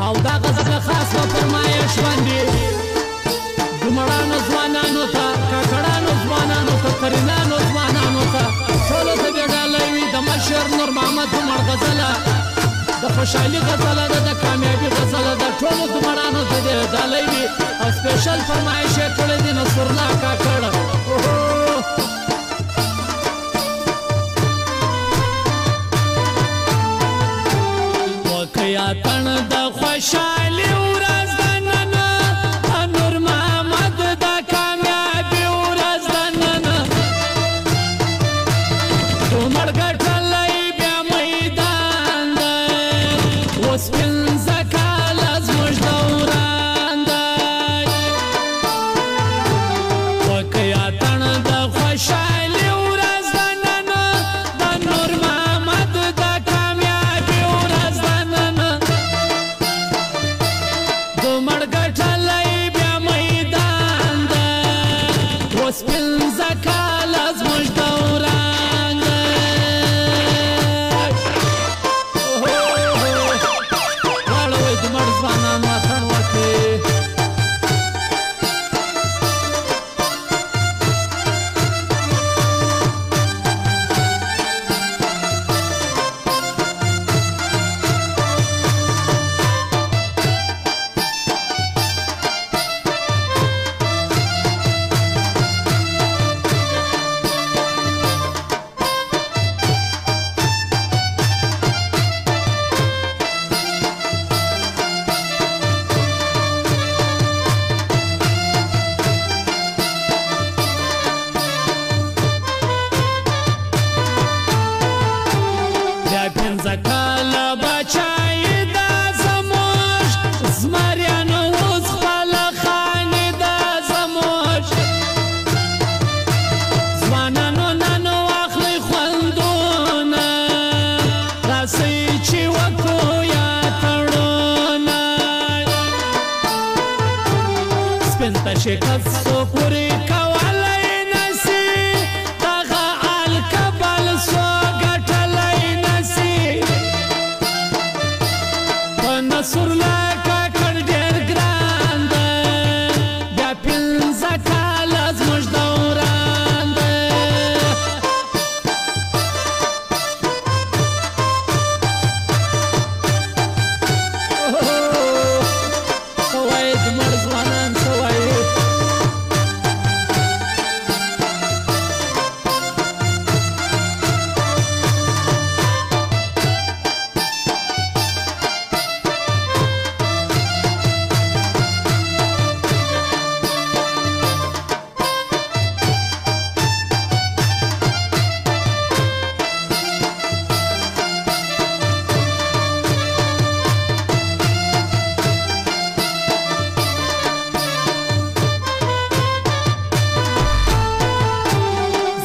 او دا غزل خاص په فرمایش باندې د مړانو ځوانانو ته کاکړانو ځوانانو ته قرینانو ځوانانو ته ټولو ته دې ډالۍ وي د مشر نور محمد عمر غزله د خوشحالي غزله ده د کامیابي غزله ده ټولو د مړانو ته دې ډالۍ وي او سپیشل فرمایش یې کړی دی نصرالله کاکړ وکیا تن د خوشحالي ورځ ده نن نور محمد د کامیابي ورځ ده نن عمر ګټلی بیا میدان دی اوس پنځه کاله زموږ دوران دی وکیا تن د خوشحالي ورځ ده نن د نور محمد د کامیابي ورځ ده نن د مړ ګټلی بیا میدان دی اوس پنځه کاله زموږ دوران دی واړه وایي د مړ ځوانانو اتڼ وکړي بیا پنځه کاله بچایي دا زموږ زمریانو اوس خپله خانې دا زموږ ځوانانو نن واخلئ خوندونه راسئ چې وکړو یا تړونه سپین ته شکست څوک ورې کولی نسي دغه الکبل څوک ګټلی نسي په نصرالله کاکړ ډېر ګران دی بیا پنځه کاله زموږ دوران دی څه وایي د مړ ځوانان څه وایي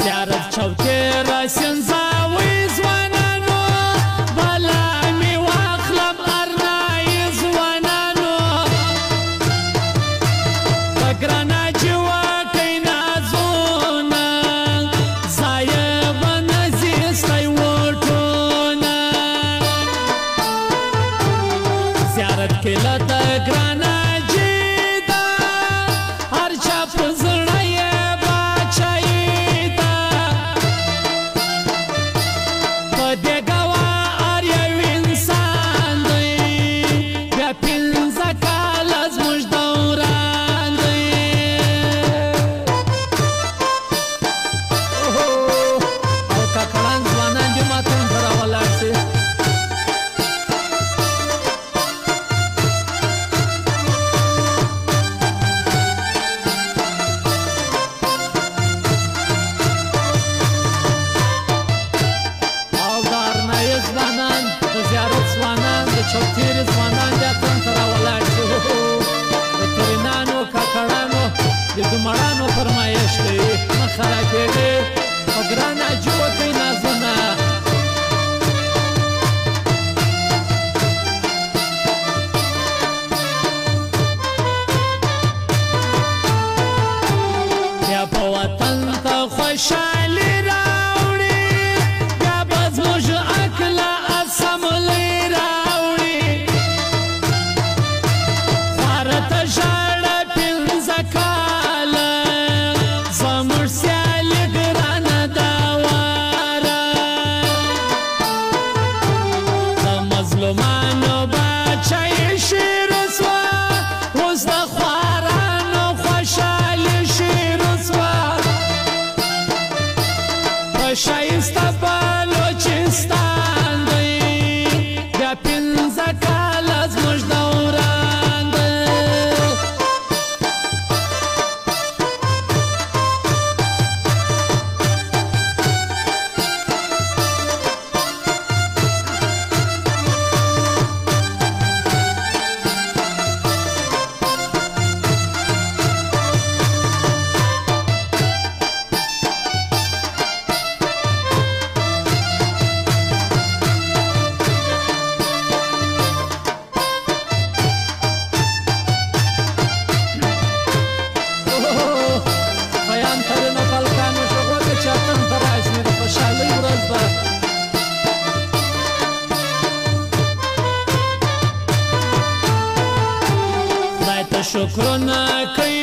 زیارت چوکیره سینځاوي ځوانانو بلا مې واخلم ارنایي ځوانانو په ګرانه چې وکئ نازونه ضایع به نه ځي ستی وټونه زیارت کې له د ګرانه جي ده هر چا په زړه یې باچایي ده په دې ګواه هر یو انسان دی بیا پنځه کاله زموږ دوران دی او کاکړان ځوانان دې ما ته هم راولاړ شي او د ارنایي ځوانان د زیارت ځوانان د چوکتېرې ځوانان دې اتڼ ته راولاړ شي د قرینانو کاکړانو د دمړانو فرمایش دی مه خرابېږي او ګرانه حاجي وکئ نازونه بیا په وطن ته خوشحالي راوړي بیا به زموږ عقله اسمبلۍ راوړي ماشومانو بچه شي رسوا اوس د خوارانو خوشحالي شي رسوا په ښایسته بلوچستان دی بیا پنځه کاله زموږ دوران دی شکرونه کوي